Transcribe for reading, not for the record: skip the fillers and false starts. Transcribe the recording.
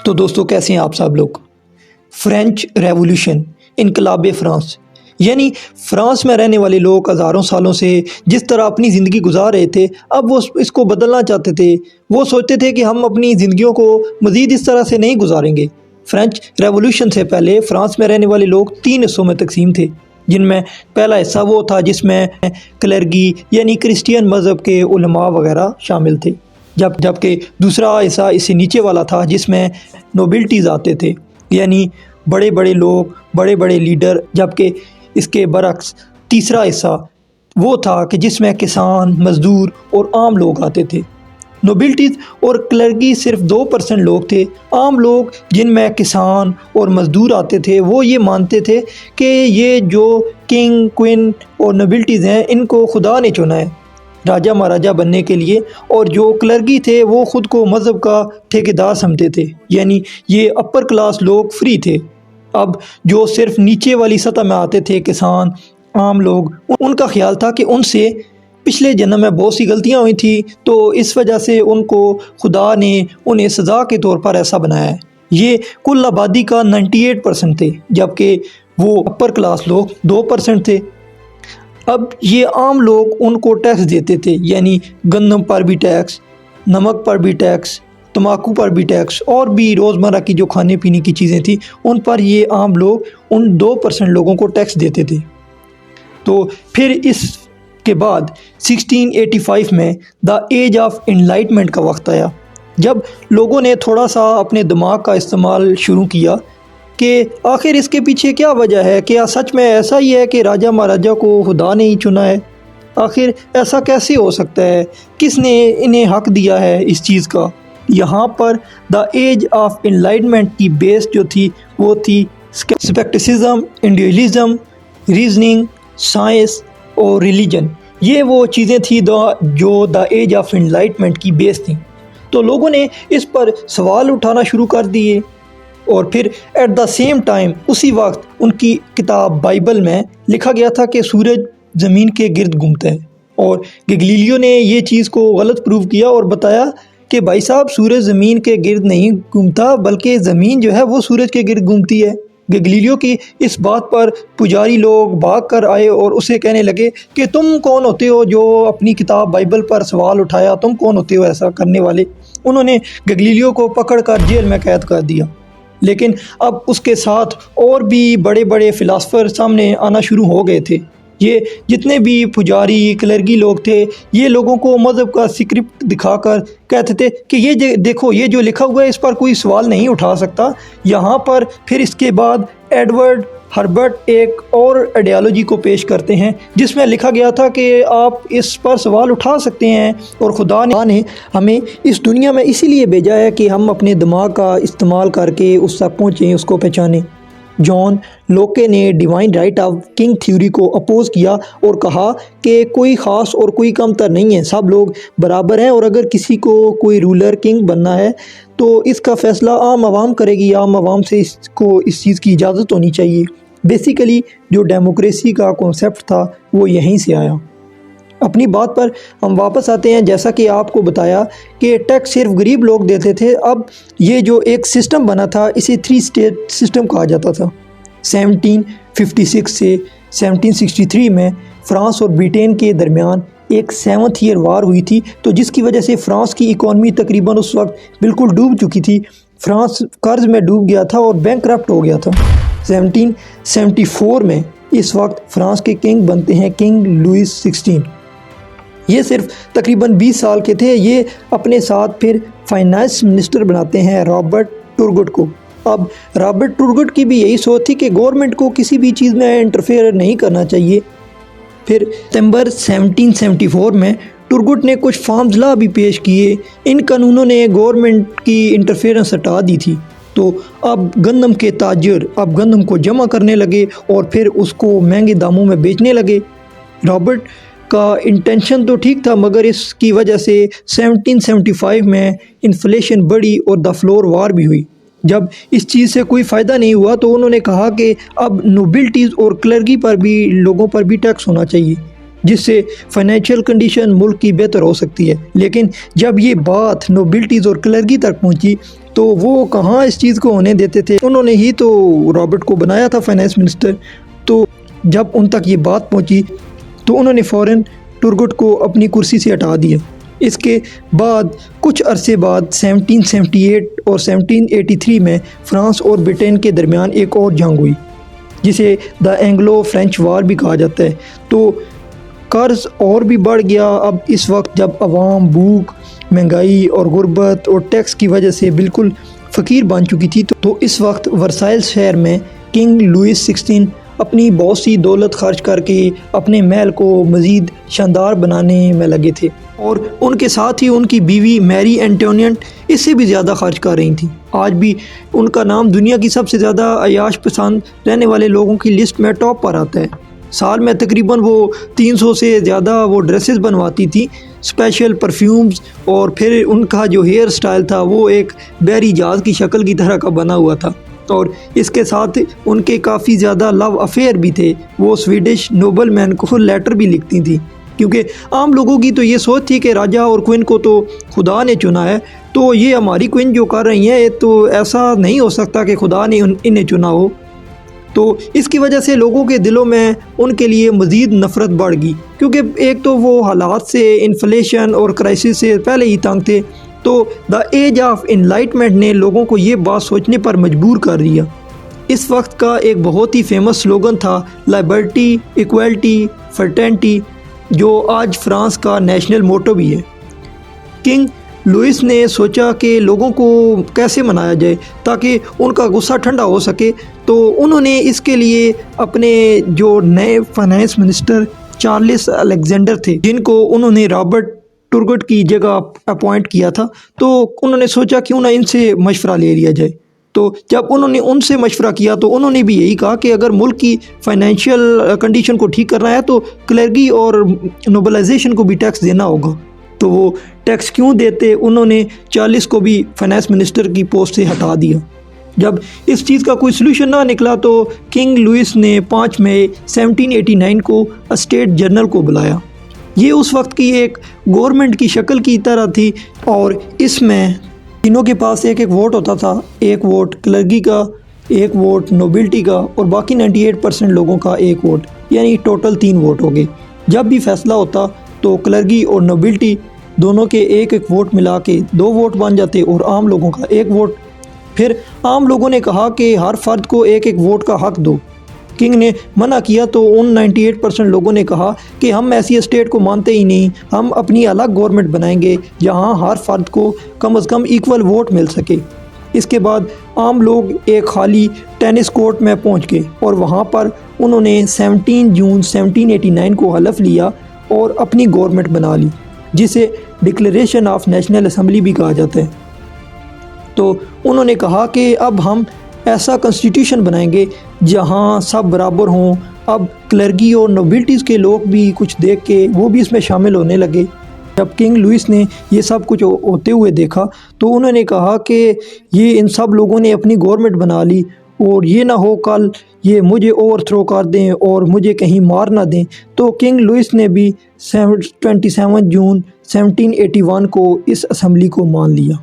تو دوستو کیسے ہیں آپ سب لوگ؟ فرینچ ریولوشن، انقلاب فرانس، یعنی فرانس میں رہنے والے لوگ ہزاروں سالوں سے جس طرح اپنی زندگی گزار رہے تھے، اب وہ اس کو بدلنا چاہتے تھے۔ وہ سوچتے تھے کہ ہم اپنی زندگیوں کو مزید اس طرح سے نہیں گزاریں گے۔ فرینچ ریولوشن سے پہلے فرانس میں رہنے والے لوگ 3 حصوں میں تقسیم تھے، جن میں پہلا حصہ وہ تھا جس میں کلرگی یعنی کرسچین مذہب کے علماء وغیرہ شامل تھے، جبکہ دوسرا حصہ اس سے نیچے والا تھا جس میں نوبلٹیز آتے تھے، یعنی بڑے بڑے لوگ، بڑے بڑے لیڈر۔ جبکہ اس کے برعکس تیسرا حصہ وہ تھا کہ جس میں کسان، مزدور اور عام لوگ آتے تھے۔ نوبلٹیز اور کلرگی صرف 2% لوگ تھے۔ عام لوگ، جن میں کسان اور مزدور آتے تھے، وہ یہ مانتے تھے کہ یہ جو کنگ، کوئن اور نوبلٹیز ہیں، ان کو خدا نے چنا ہے راجہ مہاراجہ بننے کے لیے، اور جو کلرگی تھے وہ خود کو مذہب کا ٹھیکیدار سمجھتے تھے، یعنی یہ اپر کلاس لوگ فری تھے۔ اب جو صرف نیچے والی سطح میں آتے تھے، کسان، عام لوگ، ان کا خیال تھا کہ ان سے پچھلے جنم میں بہت سی غلطیاں ہوئی تھی، تو اس وجہ سے ان کو خدا نے انہیں سزا کے طور پر ایسا بنایا ہے۔ یہ کل آبادی کا 98% تھے، جبکہ وہ اپر کلاس لوگ 2% تھے۔ اب یہ عام لوگ ان کو ٹیکس دیتے تھے، یعنی گندم پر بھی ٹیکس، نمک پر بھی ٹیکس، تمباکو پر بھی ٹیکس، اور بھی روزمرہ کی جو کھانے پینے کی چیزیں تھیں ان پر یہ عام لوگ ان 2% لوگوں کو ٹیکس دیتے تھے۔ تو پھر اس کے بعد 1685 میں دا ایج آف انلائٹمنٹ کا وقت آیا، جب لوگوں نے تھوڑا سا اپنے دماغ کا استعمال شروع کیا کہ آخر اس کے پیچھے کیا وجہ ہے، کیا سچ میں ایسا ہی ہے کہ راجہ مہاراجہ کو خدا نے ہی چنا ہے؟ آخر ایسا کیسے ہو سکتا ہے؟ کس نے انہیں حق دیا ہے اس چیز کا؟ یہاں پر دا ایج آف انلائٹمنٹ کی بیس جو تھی وہ تھی اسکیپٹسزم، انڈیویجولزم، ریزننگ، سائنس اور ریلیجن۔ یہ وہ چیزیں تھیں جو دا ایج آف انلائٹمنٹ کی بیس تھیں۔ تو لوگوں نے اس پر سوال اٹھانا شروع کر دیے، اور پھر ایٹ دا سیم ٹائم اسی وقت ان کی کتاب بائبل میں لکھا گیا تھا کہ سورج زمین کے گرد گھومتا ہے، اور گیلیلیو نے یہ چیز کو غلط پروو کیا اور بتایا کہ بھائی صاحب، سورج زمین کے گرد نہیں گھومتا، بلکہ زمین جو ہے وہ سورج کے گرد گھومتی ہے۔ گیلیلیو کی اس بات پر پجاری لوگ بھاگ کر آئے اور اسے کہنے لگے کہ تم کون ہوتے ہو جو اپنی کتاب بائبل پر سوال اٹھایا، تم کون ہوتے ہو ایسا کرنے والے؟ انہوں نے گیلیلیو کو پکڑ کر جیل میں قید کر دیا۔ لیکن اب اس کے ساتھ اور بھی بڑے بڑے فلاسفر سامنے آنا شروع ہو گئے تھے۔ یہ جتنے بھی پجاری، کلرگی لوگ تھے، یہ لوگوں کو مذہب کا اسکرپٹ دکھا کر کہتے تھے کہ یہ دیکھو، یہ جو لکھا ہوا ہے اس پر کوئی سوال نہیں اٹھا سکتا۔ یہاں پر پھر اس کے بعد ایڈورڈ ہربرٹ ایک اور آئیڈیالوجی کو پیش کرتے ہیں جس میں لکھا گیا تھا کہ آپ اس پر سوال اٹھا سکتے ہیں، اور خدا نے ہمیں اس دنیا میں اسی لیے بھیجا ہے کہ ہم اپنے دماغ کا استعمال کر کے اس تک پہنچیں، اس کو پہچانیں۔ جان لوکے نے divine right of king theory کو اپوز کیا اور کہا کہ کوئی خاص اور کوئی کم تر نہیں ہے، سب لوگ برابر ہیں، اور اگر کسی کو کوئی رولر، کنگ بننا ہے تو اس کا فیصلہ عام عوام کرے گی، عام عوام سے اس کو اس چیز کی اجازت ہونی چاہیے۔ بیسیکلی جو ڈیموکریسی کا کانسیپٹ تھا وہ یہیں سے آیا۔ اپنی بات پر ہم واپس آتے ہیں۔ جیسا کہ آپ کو بتایا کہ ٹیکس صرف غریب لوگ دیتے تھے، اب یہ جو ایک سسٹم بنا تھا اسے 3 اسٹیٹ سسٹم کہا جاتا تھا۔ 1756 سے 1763 میں فرانس اور برٹین کے درمیان ایک 7th ایئر وار ہوئی تھی، تو جس کی وجہ سے فرانس کی اکانومی تقریباً اس وقت بالکل ڈوب چکی تھی۔ فرانس قرض میں ڈوب گیا تھا اور بینکرپٹ ہو گیا تھا۔ 1774 میں اس وقت فرانس کے کنگ بنتے ہیں کنگ لوئس 16۔ یہ صرف تقریباً 20 سال کے تھے۔ یہ اپنے ساتھ پھر فائنانس منسٹر بناتے ہیں رابرٹ ٹورگوٹ کو۔ اب رابرٹ ٹورگوٹ کی بھی یہی سوچ تھی کہ گورنمنٹ کو کسی بھی چیز میں انٹرفیئر نہیں کرنا چاہیے۔ پھر ستمبر 1774 میں ٹورگوٹ نے کچھ فارمز لا بھی پیش کیے۔ ان قانونوں نے گورنمنٹ کی انٹرفیئرنس ہٹا دی تھی۔ تو اب گندم کے تاجر اب گندم کو جمع کرنے لگے اور پھر اس کو مہنگے داموں میں بیچنے لگے۔ رابرٹ کا انٹینشن تو ٹھیک تھا، مگر اس کی وجہ سے 1775 میں انفلیشن بڑھی اور دا فلور وار بھی ہوئی۔ جب اس چیز سے کوئی فائدہ نہیں ہوا تو انہوں نے کہا کہ اب نوبلٹیز اور کلرگی پر بھی، لوگوں پر بھی ٹیکس ہونا چاہیے، جس سے فائنینشیل کنڈیشن ملک کی بہتر ہو سکتی ہے۔ لیکن جب یہ بات نوبلٹیز اور کلرگی تک پہنچی تو وہ کہاں اس چیز کو ہونے دیتے تھے، انہوں نے ہی تو رابرٹ کو بنایا تھا فائنانس منسٹر۔ تو جب ان تک یہ بات پہنچی تو انہوں نے فوراً ٹرگوٹ کو اپنی کرسی سے ہٹا دیا۔ اس کے بعد کچھ عرصے بعد 1778 اور 1783 میں فرانس اور برٹین کے درمیان ایک اور جنگ ہوئی جسے دا اینگلو فرینچ وار بھی کہا جاتا ہے۔ تو قرض اور بھی بڑھ گیا۔ اب اس وقت جب عوام بھوک، مہنگائی اور غربت اور ٹیکس کی وجہ سے بالکل فقیر بن چکی تھی، تو اس وقت ورسائل شہر میں کنگ لوئس 16 اپنی بہت سی دولت خرچ کر کے اپنے محل کو مزید شاندار بنانے میں لگے تھے، اور ان کے ساتھ ہی ان کی بیوی میری انٹونیٹ اس سے بھی زیادہ خرچ کر رہی تھیں۔ آج بھی ان کا نام دنیا کی سب سے زیادہ عیاش پسند رہنے والے لوگوں کی لسٹ میں ٹاپ پر آتا ہے۔ سال میں تقریباً وہ 300 سے زیادہ وہ ڈریسز بنواتی تھی، اسپیشل پرفیومز، اور پھر ان کا جو ہیئر سٹائل تھا وہ ایک بحری جہاز کی شکل کی طرح کا بنا ہوا تھا، اور اس کے ساتھ ان کے کافی زیادہ لو افیئر بھی تھے۔ وہ سویڈش نوبل مین کو لیٹر بھی لکھتی تھیں، کیونکہ عام لوگوں کی تو یہ سوچ تھی کہ راجہ اور کوئن کو تو خدا نے چنا ہے، تو یہ ہماری کوئن جو کر رہی ہیں تو ایسا نہیں ہو سکتا کہ خدا نے انہیں چنا ہو۔ تو اس کی وجہ سے لوگوں کے دلوں میں ان کے لیے مزید نفرت بڑھ گئی، کیونکہ ایک تو وہ حالات سے، انفلیشن اور کرائسس سے پہلے ہی تنگ تھے۔ تو دا ایج آف انلائٹمنٹ نے لوگوں کو یہ بات سوچنے پر مجبور کر دیا۔ اس وقت کا ایک بہت ہی فیمس سلوگن تھا لائبرٹی، ایکویلٹی، فرٹرنٹی، جو آج فرانس کا نیشنل موٹو بھی ہے۔ کنگ لوئس نے سوچا کہ لوگوں کو کیسے منایا جائے تاکہ ان کا غصہ ٹھنڈا ہو سکے، تو انہوں نے اس کے لیے اپنے جو نئے فائنانس منسٹر چارلس الیگزینڈر تھے، جن کو انہوں نے رابرٹ ٹرگوٹ کی جگہ اپوائنٹ کیا تھا، تو انہوں نے سوچا کیوں نہ ان سے مشورہ لے لیا جائے۔ تو جب انہوں نے ان سے مشورہ کیا تو انہوں نے بھی یہی کہا کہ اگر ملک کی فائنینشیل کنڈیشن کو ٹھیک کرنا ہے تو کلرگی اور نوبلائزیشن کو بھی ٹیکس دینا ہوگا۔ تو وہ ٹیکس کیوں دیتے، انہوں نے چارلس کو بھی فائنانس منسٹر کی پوسٹ سے ہٹا دیا۔ جب اس چیز کا کوئی سلوشن نہ نکلا تو کنگ لوئس نے 5 مئی 1789 کو اسٹیٹ جنرل کو بلایا۔ یہ اس وقت کی ایک گورنمنٹ کی شکل کی طرح تھی، اور اس میں تینوں کے پاس ایک ایک ووٹ ہوتا تھا، ایک ووٹ کلرگی کا، ایک ووٹ نوبلٹی کا، اور باقی 98% لوگوں کا ایک ووٹ، یعنی ٹوٹل 3 ووٹ ہو گئے۔ جب بھی فیصلہ ہوتا تو کلرگی اور نوبلٹی دونوں کے ایک ایک ووٹ ملا کے 2 ووٹ بن جاتے، اور عام لوگوں کا 1 ووٹ۔ پھر عام لوگوں نے کہا کہ ہر فرد کو ایک ایک ووٹ کا حق دو۔ کنگ نے منع کیا تو ان 98% لوگوں نے کہا کہ ہم ایسی اسٹیٹ کو مانتے ہی نہیں، ہم اپنی الگ گورنمنٹ بنائیں گے جہاں ہر فرد کو کم از کم ایکول ووٹ مل سکے۔ اس کے بعد عام لوگ ایک خالی ٹینس کورٹ میں پہنچ گئے، اور وہاں پر انہوں نے 17 جون 1789 کو حلف لیا اور اپنی گورنمنٹ بنا لی، جسے ڈکلیریشن آف نیشنل اسمبلی بھی کہا جاتا ہے۔ تو انہوں نے کہا کہ اب ہم ایسا کنسٹیٹیوشن بنائیں گے جہاں سب برابر ہوں۔ اب کلرگی اور نوبلٹیز کے لوگ بھی کچھ دیکھ کے وہ بھی اس میں شامل ہونے لگے۔ جب کنگ لوئس نے یہ سب کچھ ہوتے ہوئے دیکھا تو انہوں نے کہا کہ یہ ان سب لوگوں نے اپنی گورنمنٹ بنا لی، اور یہ نہ ہو کل یہ مجھے اوور تھرو کر دیں اور مجھے کہیں مار نہ دیں۔ تو کنگ لوئس نے بھی 27 جون 1781 کو اس اسمبلی کو مان لیا۔